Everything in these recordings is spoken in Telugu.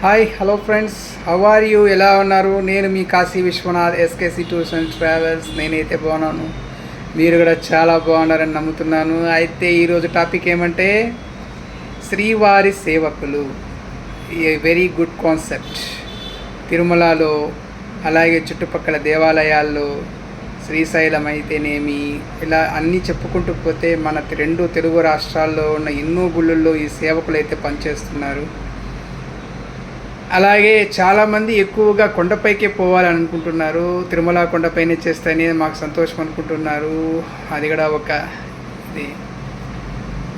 Hi hello friends, how are you? ఎలా ఉన్నారు? నేను మీ Kashi Vishwanath, SKC tours and travels. నేనైతే బాగున్నాను, మీరు కూడా చాలా బాగున్నారని నమ్ముతున్నాను. అయితే ఈరోజు టాపిక్ ఏమంటే శ్రీవారి సేవకులు. A very good concept. తిరుమలలో అలాగే చుట్టుపక్కల దేవాలయాల్లో, శ్రీశైలం అయితేనేమి, ఇలా అన్నీ చెప్పుకుంటూ పోతే మన రెండు తెలుగు రాష్ట్రాల్లో ఉన్న ఎన్నో గుళ్ళల్లో ఈ సేవకులు అయితే పనిచేస్తున్నారు. అలాగే చాలామంది ఎక్కువగా కొండపైకే పోవాలని అనుకుంటున్నారు. తిరుమల కొండపైనే చేస్తేనే మాకు సంతోషం అనుకుంటున్నారు. అది కూడా ఒక ఇది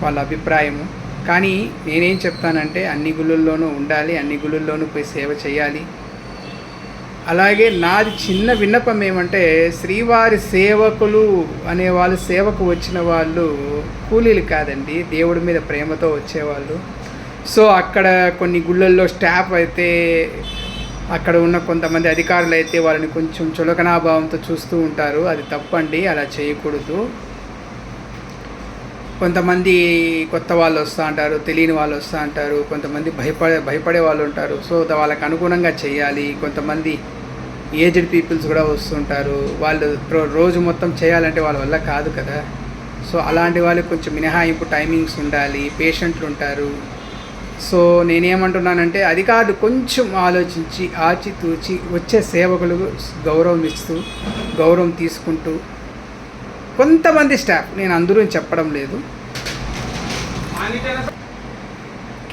వాళ్ళ అభిప్రాయము. కానీ నేనేం చెప్తానంటే అన్ని గుళ్ళల్లోనూ ఉండాలి, అన్ని గుళ్ళల్లోనూ పోయి సేవ చేయాలి. అలాగే నాది చిన్న విన్నపం ఏమంటే, శ్రీవారి సేవకులు అనేవాళ్ళు, సేవకు వచ్చిన వాళ్ళు కూలీలు కాదండి, దేవుడి మీద ప్రేమతో వచ్చేవాళ్ళు. సో అక్కడ కొన్ని గుళ్ళల్లో స్టాఫ్ అయితే, అక్కడ ఉన్న కొంతమంది అధికారులు అయితే వాళ్ళని కొంచెం చులకనాభావంతో చూస్తూ ఉంటారు. అది తప్పండి, అలా చేయకూడదు. కొంతమంది కొత్త వాళ్ళు వస్తూ ఉంటారు, తెలియని వాళ్ళు వస్తూ ఉంటారు, కొంతమంది భయపడే వాళ్ళు ఉంటారు. సో వాళ్ళకి అనుగుణంగా చేయాలి. కొంతమంది ఏజ్డ్ పీపుల్స్ కూడా వస్తుంటారు. వాళ్ళు రోజు మొత్తం చేయాలంటే వాళ్ళ వల్ల కాదు కదా. సో అలాంటి వాళ్ళకి కొంచెం మినహాయింపు టైమింగ్స్ ఉండాలి. పేషెంట్లు ఉంటారు. సో నేనేమంటున్నానంటే, అధికారులు కొంచెం ఆలోచించి ఆచితూచి వచ్చే సేవకులు గౌరవం తీసుకుంటూ, కొంతమంది స్టాఫ్, నేను అందరూ చెప్పడం లేదు,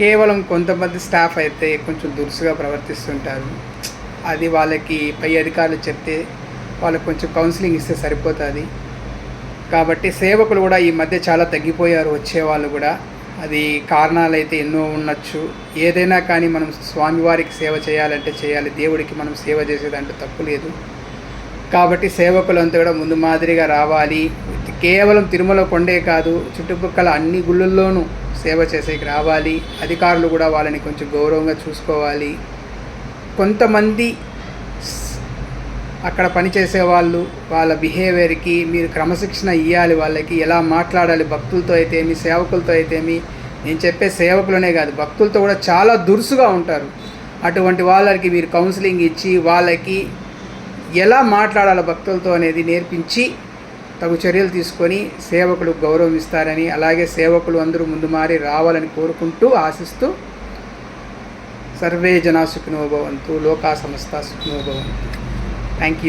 కేవలం కొంతమంది స్టాఫ్ అయితే కొంచెం దురుసుగా ప్రవర్తిస్తుంటారు. అది వాళ్ళకి పై అధికారులు చెప్తే వాళ్ళకి కొంచెం కౌన్సిలింగ్ ఇస్తే సరిపోతుంది. కాబట్టి సేవకులు కూడా ఈ మధ్య చాలా తగ్గిపోయారు, వచ్చేవాళ్ళు కూడా. అది కారణాలు అయితే ఎన్నో ఉండొచ్చు. ఏదైనా కానీ మనం స్వామివారికి సేవ చేయాలంటే చేయాలి, దేవుడికి మనం సేవ చేసేదంటే తప్పు లేదు. కాబట్టి సేవకులంతా కూడా ముందు మాదిరిగా రావాలి. కేవలం తిరుమల కొండే కాదు, చుట్టుపక్కల అన్ని గుళ్ళల్లోనూ సేవ చేసేకి రావాలి. అధికారులు కూడా వాళ్ళని కొంచెం గౌరవంగా చూసుకోవాలి. కొంతమంది అక్కడ పనిచేసే వాళ్ళు, వాళ్ళ బిహేవియర్కి మీరు క్రమశిక్షణ ఇవ్వాలి. వాళ్ళకి ఎలా మాట్లాడాలి, భక్తులతో అయితేమి, సేవకులతో అయితేమి. నేను చెప్పే సేవకులనే కాదు, భక్తులతో కూడా చాలా దురుసుగా ఉంటారు. అటువంటి వాళ్ళకి మీరు కౌన్సిలింగ్ ఇచ్చి వాళ్ళకి ఎలా మాట్లాడాలి భక్తులతో అనేది నేర్పించి తగు చర్యలు తీసుకొని సేవకులు గౌరవం ఇస్తారని, అలాగే సేవకులు అందరూ ముందు మారి రావాలని కోరుకుంటూ, ఆశిస్తూ, సర్వే జనా సుఖినో భవంతు, లోకా సమస్త సుఖినో భవంతు. Thank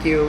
you.